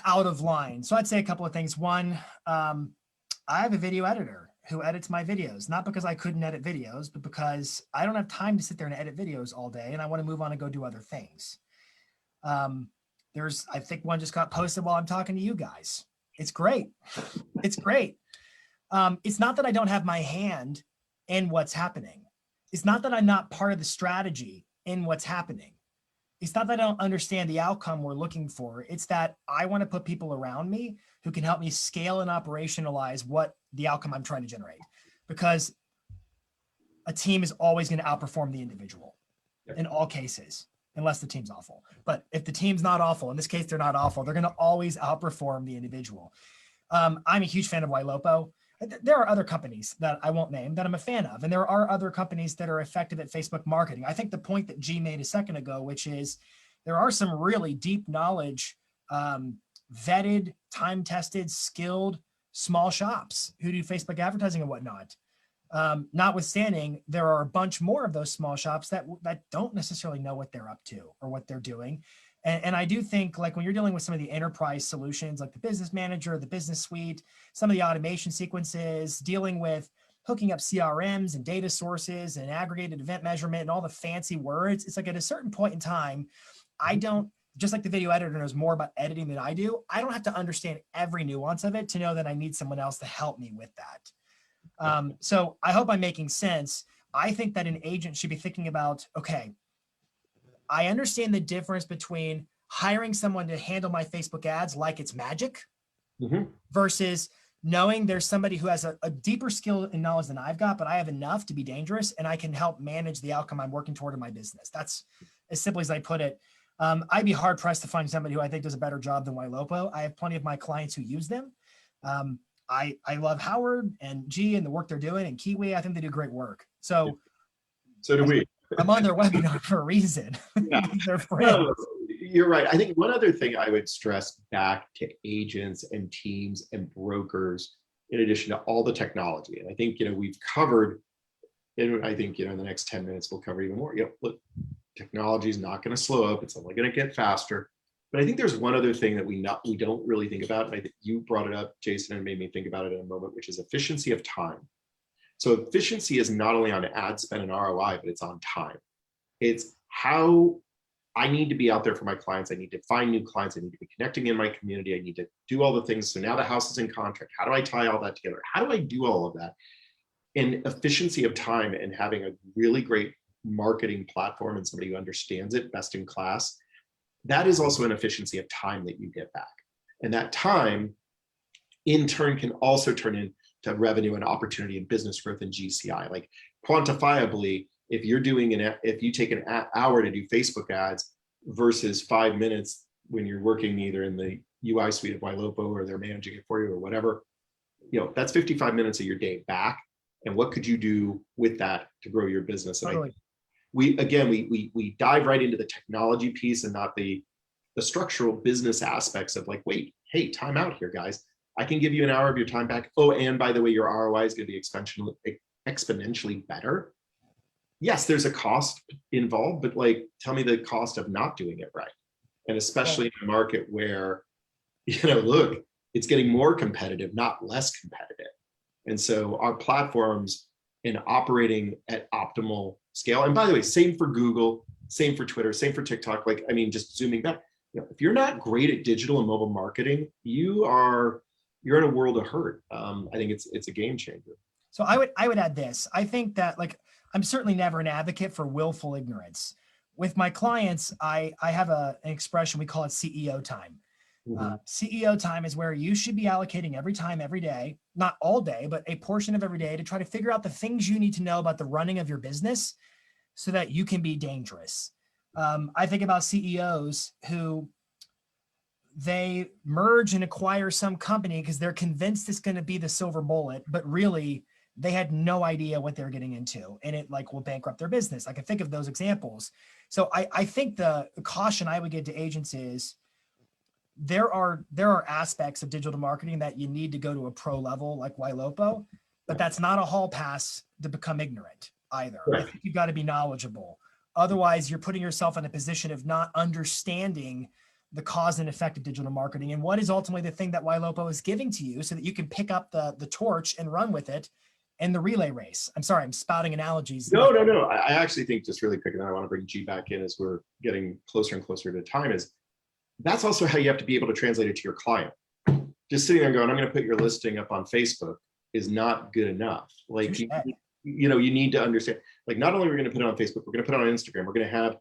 out of line. So I'd say a couple of things. One, I have a video editor who edits my videos, not because I couldn't edit videos, but because I don't have time to sit there and edit videos all day, and I want to move on and go do other things. I think one just got posted while I'm talking to you guys. It's great. It's great. It's not that I don't have my hand in what's happening. It's not that I'm not part of the strategy in what's happening. It's not that I don't understand the outcome we're looking for. It's that I want to put people around me who can help me scale and operationalize what the outcome I'm trying to generate. Because a team is always going to outperform the individual in all cases, unless the team's awful. But if the team's not awful, in this case, they're not awful, they're going to always outperform the individual. I'm a huge fan of Ylopo. There are other companies that I won't name that I'm a fan of, and there are other companies that are effective at Facebook marketing. I think the point that G made a second ago, which is there are some really deep knowledge, vetted, time-tested, skilled small shops who do Facebook advertising and whatnot. Notwithstanding, there are a bunch more of those small shops that don't necessarily know what they're up to or what they're doing. And I do think, like, when you're dealing with some of the enterprise solutions, like the business manager, the business suite, some of the automation sequences, dealing with hooking up CRMs and data sources and aggregated event measurement and all the fancy words, it's like at a certain point in time, I don't, just like the video editor knows more about editing than I do, I don't have to understand every nuance of it to know that I need someone else to help me with that. So I hope I'm making sense. I think that an agent should be thinking about, okay, I understand the difference between hiring someone to handle my Facebook ads like it's magic versus knowing there's somebody who has a deeper skill and knowledge than I've got, but I have enough to be dangerous and I can help manage the outcome I'm working toward in my business. That's as simply as I put it. I'd be hard pressed to find somebody who I think does a better job than Ylopo. I have plenty of my clients who use them. I love Howard and G and the work they're doing, and Kiwi. I think they do great work. So do we. I'm on their webinar for a reason. Yeah. They're friends. No, you're right. I think one other thing I would stress back to agents and teams and brokers, in addition to all the technology, and I think, we've covered, and I think, in the next 10 minutes, we'll cover even more. Look, technology is not going to slow up. It's only going to get faster. But I think there's one other thing that we don't really think about. And I think you brought it up, Jason, and made me think about it in a moment, which is efficiency of time. So efficiency is not only on ad spend and ROI, but it's on time. It's how I need to be out there for my clients. I need to find new clients. I need to be connecting in my community. I need to do all the things. So now the house is in contract. How do I tie all that together? How do I do all of that? And efficiency of time and having a really great marketing platform and somebody who understands it, best in class, that is also an efficiency of time that you get back. And that time, in turn, can also turn into revenue and opportunity and business growth and GCI. Like quantifiably, if you take an hour to do Facebook ads versus 5 minutes when you're working either in the UI suite of Ylopo or they're managing it for you or whatever, that's 55 minutes of your day back. And what could you do with that to grow your business? And Totally. we dive right into the technology piece and not the structural business aspects of like, wait, hey, time out here, guys. I can give you an hour of your time back. Oh, and by the way, your ROI is going to be exponentially better. Yes, there's a cost involved, but like, tell me the cost of not doing it right. And especially in a market where, look, it's getting more competitive, not less competitive. And so our platforms in operating at optimal scale, and by the way, same for Google, same for Twitter, same for TikTok. Just zooming back, if you're not great at digital and mobile marketing, you're in a world of hurt. I think it's a game changer. So I would add this. I think that, like, I'm certainly never an advocate for willful ignorance. With my clients, I have an expression, we call it CEO time. CEO time is where you should be allocating every time, every day, not all day, but a portion of every day to try to figure out the things you need to know about the running of your business so that you can be dangerous. I think about CEOs who they merge and acquire some company because they're convinced it's going to be the silver bullet, but really they had no idea what they're getting into, and it like will bankrupt their business. I can think of those examples. So I think the caution I would give to agents is there are aspects of digital marketing that you need to go to a pro level like Ylopo, but that's not a hall pass to become ignorant either. Right. I think you've got to be knowledgeable. Otherwise, you're putting yourself in a position of not understanding the cause and effect of digital marketing and what is ultimately the thing that Ylopo is giving to you so that you can pick up the torch and run with it in the relay race. I'm sorry, I'm spouting analogies. No. I actually think, just really quick, and then I want to bring G back in as we're getting closer and closer to time, is that's also how you have to be able to translate it to your client. Just sitting there going, I'm going to put your listing up on Facebook is not good enough. Like, you need to understand, like, not only are we going to put it on Facebook, we're going to put it on Instagram. We're going to have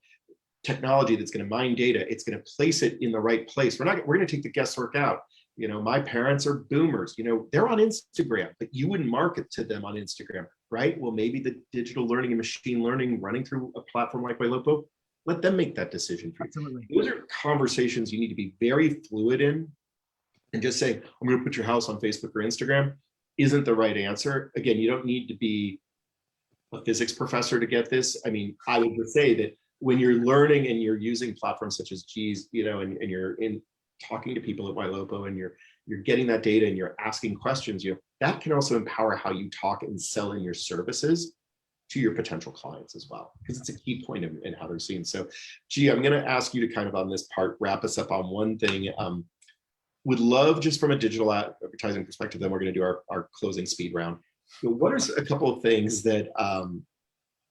technology that's going to mine data. It's going to place it in the right place. We're going to take the guesswork out. My parents are boomers, they're on Instagram, but you wouldn't market to them on Instagram, right? Well, maybe the digital learning and machine learning running through a platform like Ylopo, let them make that decision for you. Absolutely. Those are conversations you need to be very fluid in, and just saying, I'm going to put your house on Facebook or Instagram isn't the right answer. Again, you don't need to be a physics professor to get this. I mean, I would just say that when you're learning and you're using platforms such as G's, and you're in talking to people at Ylopo and you're getting that data and you're asking questions, that can also empower how you talk and sell in your services to your potential clients as well, because it's a key point in how they're seen. So, G, I'm going to ask you to kind of on this part wrap us up on one thing. Would love, just from a digital advertising perspective, then we're going to do our closing speed round. What are a couple of things that,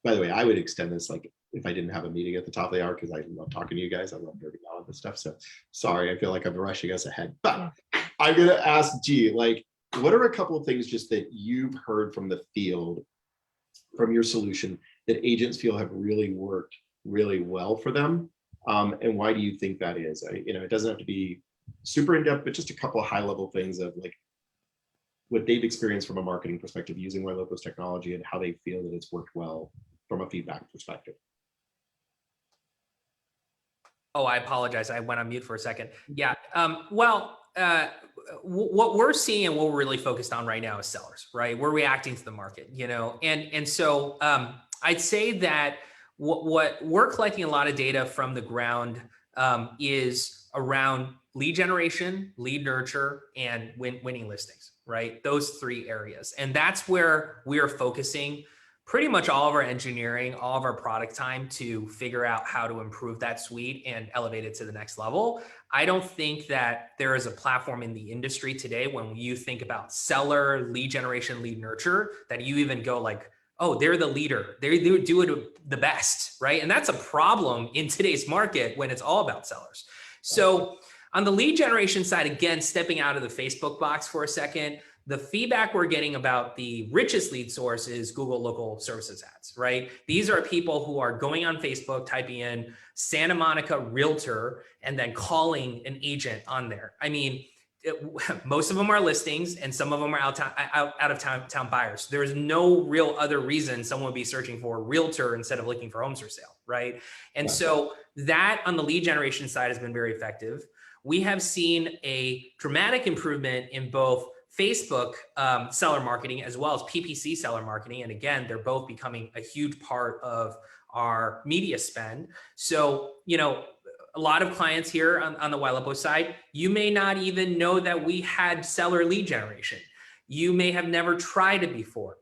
by the way, I would extend this, like, if I didn't have a meeting at the top of the hour, because I love talking to you guys. I love nerding out on this stuff. So sorry, I feel like I'm rushing us ahead. But I'm going to ask G, like, what are a couple of things just that you've heard from the field, from your solution, that agents feel have really worked really well for them? And why do you think that is? It doesn't have to be super in-depth, but just a couple of high-level things of like what they've experienced from a marketing perspective using Ylopo's technology and how they feel that it's worked well from a feedback perspective. Oh, I apologize. I went on mute for a second. Yeah. What we're seeing and what we're really focused on right now is sellers, right? We're reacting to the market, and so I'd say that what we're collecting a lot of data from the ground is around lead generation, lead nurture, and winning listings, right? Those three areas. And that's where we are focusing pretty much all of our engineering, all of our product time to figure out how to improve that suite and elevate it to the next level. I don't think that there is a platform in the industry today when you think about seller, lead generation, lead nurture, that you even go like, oh, they're the leader. They do it the best, right? And that's a problem in today's market when it's all about sellers. So on the lead generation side, again, stepping out of the Facebook box for a second, the feedback we're getting about the richest lead source is Google local services ads, right? These are people who are going on Facebook, typing in Santa Monica realtor, and then calling an agent on there. I mean, most of them are listings and some of them are out of town buyers. There's no real other reason someone would be searching for a realtor instead of looking for homes for sale, right? And so that on the lead generation side has been very effective. We have seen a dramatic improvement in both Facebook seller marketing as well as PPC seller marketing. And again, they're both becoming a huge part of our media spend. So, a lot of clients here on the Ylopo side, you may not even know that we had seller lead generation. You may have never tried it before.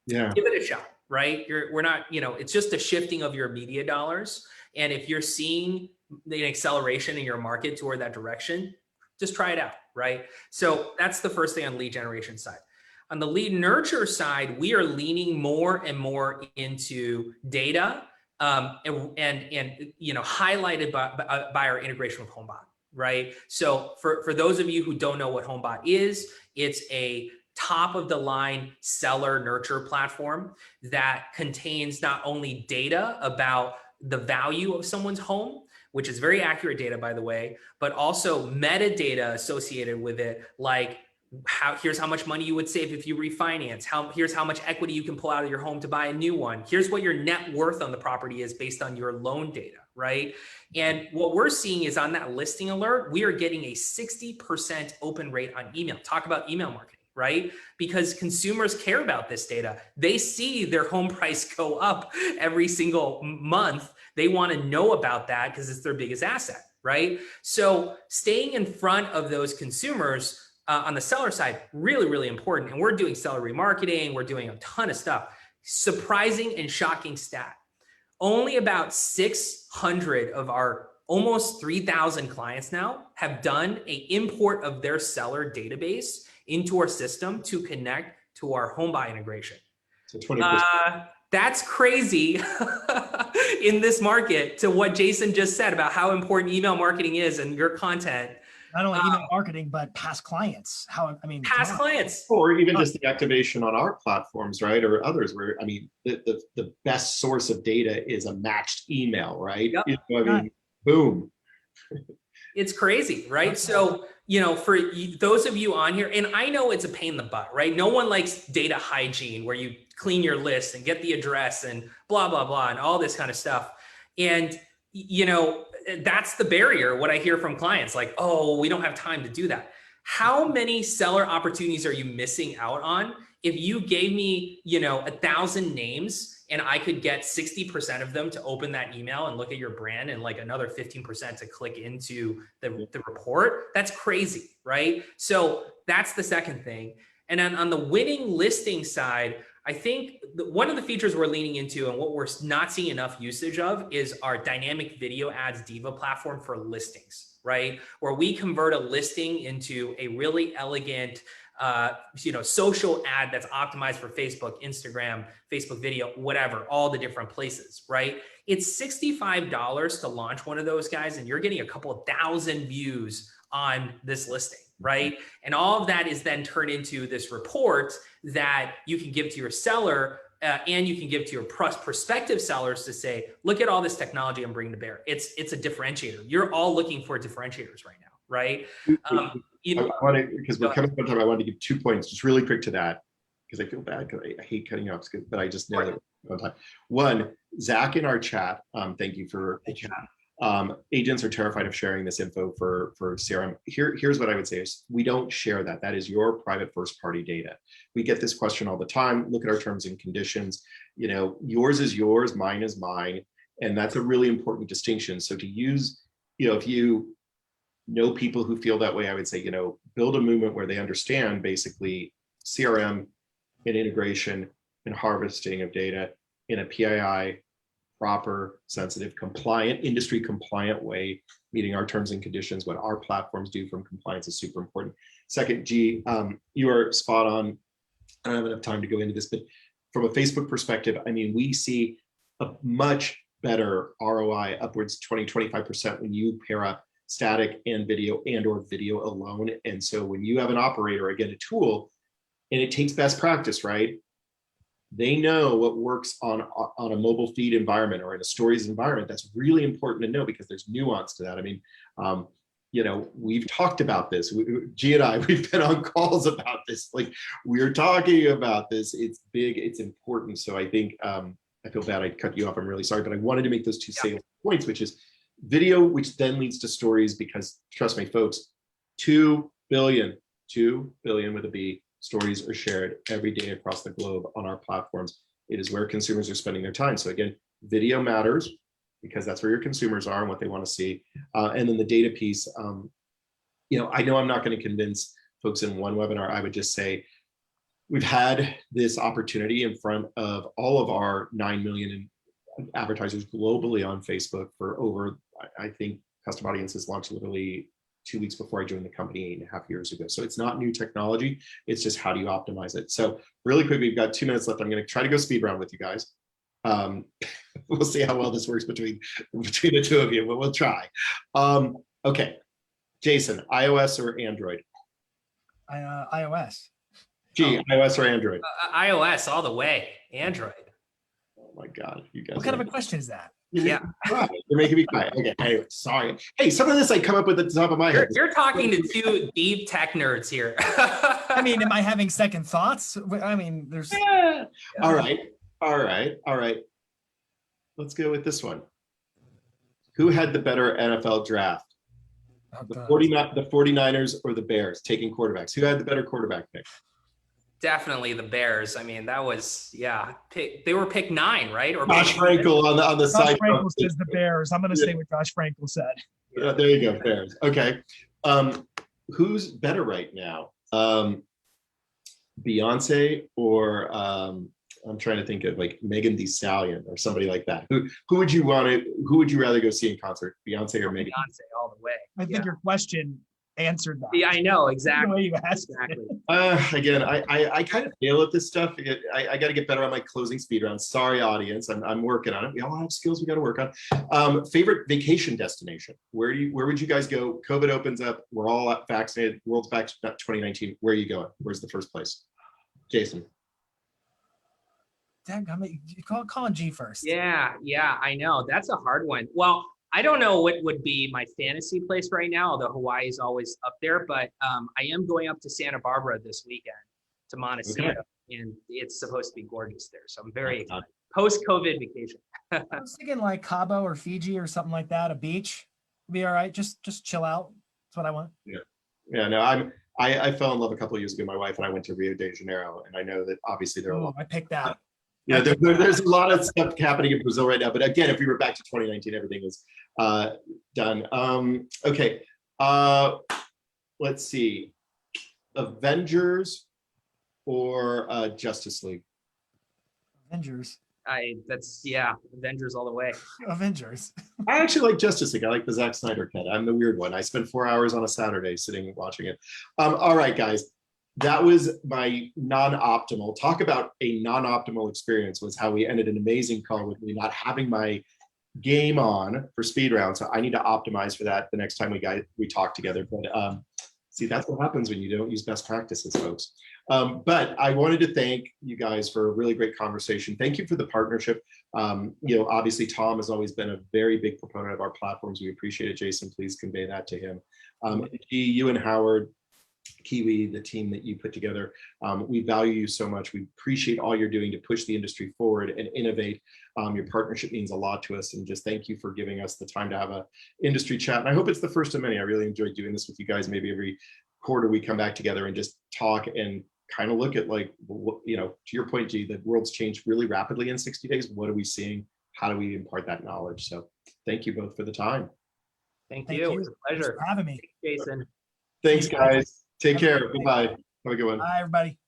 Yeah. Give it a shot, right? We're not, it's just a shifting of your media dollars. And if you're seeing the acceleration in your market toward that direction, just try it out, right? So that's the first thing on lead generation side. On the lead nurture side, we are leaning more and more into data and highlighted by our integration with HomeBot, right? So for those of you who don't know what HomeBot is, it's a top of the line seller nurture platform that contains not only data about the value of someone's home, which is very accurate data, by the way, but also metadata associated with it, like here's how much money you would save if you refinance, here's how much equity you can pull out of your home to buy a new one, here's what your net worth on the property is based on your loan data, right? And what we're seeing is on that listing alert, we are getting a 60% open rate on email. Talk about email marketing, right? Because consumers care about this data. They see their home price go up every single month. They want to know about that because it's their biggest asset, right? So staying in front of those consumers on the seller side, really, really important. And we're doing seller remarketing. We're doing a ton of stuff. Surprising and shocking stat. Only about 600 of our almost 3,000 clients now have done an import of their seller database into our system to connect to our home buy integration. So 20%. That's crazy in this market, to what Jason just said about how important email marketing is and your content. Not only email marketing, but past clients. Past clients. Or even just the activation on our platforms, right? Or others where, I mean, the best source of data is a matched email, right? Yep. You know, I mean, boom. It's crazy, right? So, you know, for those of you on here, and I know it's a pain in the butt, right? No one likes data hygiene where you clean your list and get the address and blah, blah, blah, and all this kind of stuff. And, you know, that's the barrier. What I hear from clients, like, oh, we don't have time to do that. How many seller opportunities are you missing out on if you gave me, you know, 1,000 names and I could get 60% of them to open that email and look at your brand and like another 15% to click into the report? That's crazy, right? So that's the second thing. And then on the winning listing side, I think one of the features we're leaning into and what we're not seeing enough usage of is our dynamic video ads Diva platform for listings, right? Where we convert a listing into a really elegant, you know, social ad that's optimized for Facebook, Instagram, Facebook video, whatever, all the different places, right? It's $65 to launch one of those guys, and you're getting a couple of thousand views on this listing, right? And all of that is then turned into this report that you can give to your seller and you can give to your prospective sellers to say, look at all this technology I'm bringing to bear. It's a differentiator. You're all looking for differentiators right now, right? You know, because we're coming up on time, I wanted to give 2 points just really quick to that, because I feel bad because I hate cutting you off, but I just know that we're on time. One, Zach in our chat, thank you for the chat. Agents are terrified of sharing this info for CRM. Here's what I would say is we don't share that. That is your private first party data. We get this question all the time. Look at our terms and conditions. You know, yours is yours, mine is mine. And that's a really important distinction. So to use, you know, if you know people who feel that way, I would say, you know, build a movement where they understand basically CRM and integration and harvesting of data in a PII proper, sensitive, compliant, industry compliant way, meeting our terms and conditions. What our platforms do from compliance is super important. Second, G, you are spot on. I don't have enough time to go into this, but from a Facebook perspective, I mean, we see a much better ROI, upwards 20-25% when you pair up static and or video alone. And so when you have an operator, again, a tool, and it takes best practice, right? They know what works on a mobile feed environment or in a stories environment. That's really important to know because there's nuance to that. I mean, you know, we've talked about this. G and I, we've been on calls about this. Like we're talking about this. It's big. It's important. So I think I feel bad I cut you off. I'm really sorry, but I wanted to make those two salient points, which is video, which then leads to stories. Because trust me, folks, 2 billion with a B. Stories are shared every day across the globe on our platforms. It is where consumers are spending their time. So again, video matters because that's where your consumers are and what they want to see. And then the data piece, you know, I know I'm not going to convince folks in one webinar. I would just say we've had this opportunity in front of all of our 9 million advertisers globally on Facebook for over, I think custom audiences launched literally 2 weeks before I joined the company 8.5 years ago. So it's not new technology. It's just how do you optimize it? So really quick, we've got 2 minutes left. I'm going to try to go speed round with you guys. We'll see how well this works between the two of you, but we'll try. Okay, Jason, iOS or Android? iOS. G, iOS or Android? iOS all the way. Android. Oh my God, you guys. What kind of a question is that? Yeah. You're making me cry. Okay, anyway, sorry. Hey, some of this I come up with at the top of my head. You're talking to two deep tech nerds here. I mean, am I having second thoughts? I mean, there's. Yeah. All right. Let's go with this one. Who had the better NFL draft? The 49ers or the Bears taking quarterbacks? Who had the better quarterback pick? Definitely the Bears. I mean, that was, yeah, they were pick 9, right? Or Josh Frankel on the Josh side. Frankel says the Bears. I'm going to say what Josh Frankel said. There you go, Bears. Okay. Who's better right now? Beyonce or I'm trying to think of like Megan Thee Stallion or somebody like that. Who would you rather go see in concert? Beyonce or Megan? Beyonce all the way. I think your question answered that. Yeah, I know, exactly. The way you asked Exactly. Again, I kind of fail at this stuff. I got to get better on my closing speed rounds. Sorry, audience. I'm working on it. We all have skills we got to work on. Favorite vacation destination? Where would you guys go? COVID opens up. We're all vaccinated. World's back to 2019. Where are you going? Where's the first place? Jason. Call on G first. Yeah, I know. That's a hard one. Well, I don't know what would be my fantasy place right now, although Hawaii is always up there, but I am going up to Santa Barbara this weekend to Montecito, and it's supposed to be gorgeous there. So I'm very excited. Post-COVID vacation. I was thinking like Cabo or Fiji or something like that, a beach would be all right. Just chill out. That's what I want. Yeah, no, I fell in love a couple of years ago. My wife and I went to Rio de Janeiro, and I know that obviously there are a lot. I picked that. Yeah, there's a lot of stuff happening in Brazil right now. But again, if we were back to 2019, everything was done. Okay, let's see, Avengers or Justice League? Avengers. Avengers all the way. Avengers. I actually like Justice League. I like the Zack Snyder cut. I'm the weird one. I spent 4 hours on a Saturday sitting watching it. All right, guys. That was my non-optimal. Talk about a non-optimal experience was how we ended an amazing call with me not having my game on for speed round. So I need to optimize for that the next time we talk together. But see, that's what happens when you don't use best practices, folks. But I wanted to thank you guys for a really great conversation. Thank you for the partnership. Obviously Tom has always been a very big proponent of our platforms. We appreciate it. Jason, please convey that to him. You and Howard, Kiwi, the team that you put together, we value you so much. We appreciate all you're doing to push the industry forward and innovate. Your partnership means a lot to us, and just thank you for giving us the time to have a industry chat. And I hope it's the first of many. I really enjoyed doing this with you guys. Maybe every quarter we come back together and just talk and kind of look at, like, to your point, G, the world's changed really rapidly in 60 days. What are we seeing? How do we impart that knowledge? So thank you both for the time. Thank you. It was a pleasure. Thanks for having me. Thanks, Jason. Thanks, guys. Take care. Bye-bye. Have a good one. Bye, everybody.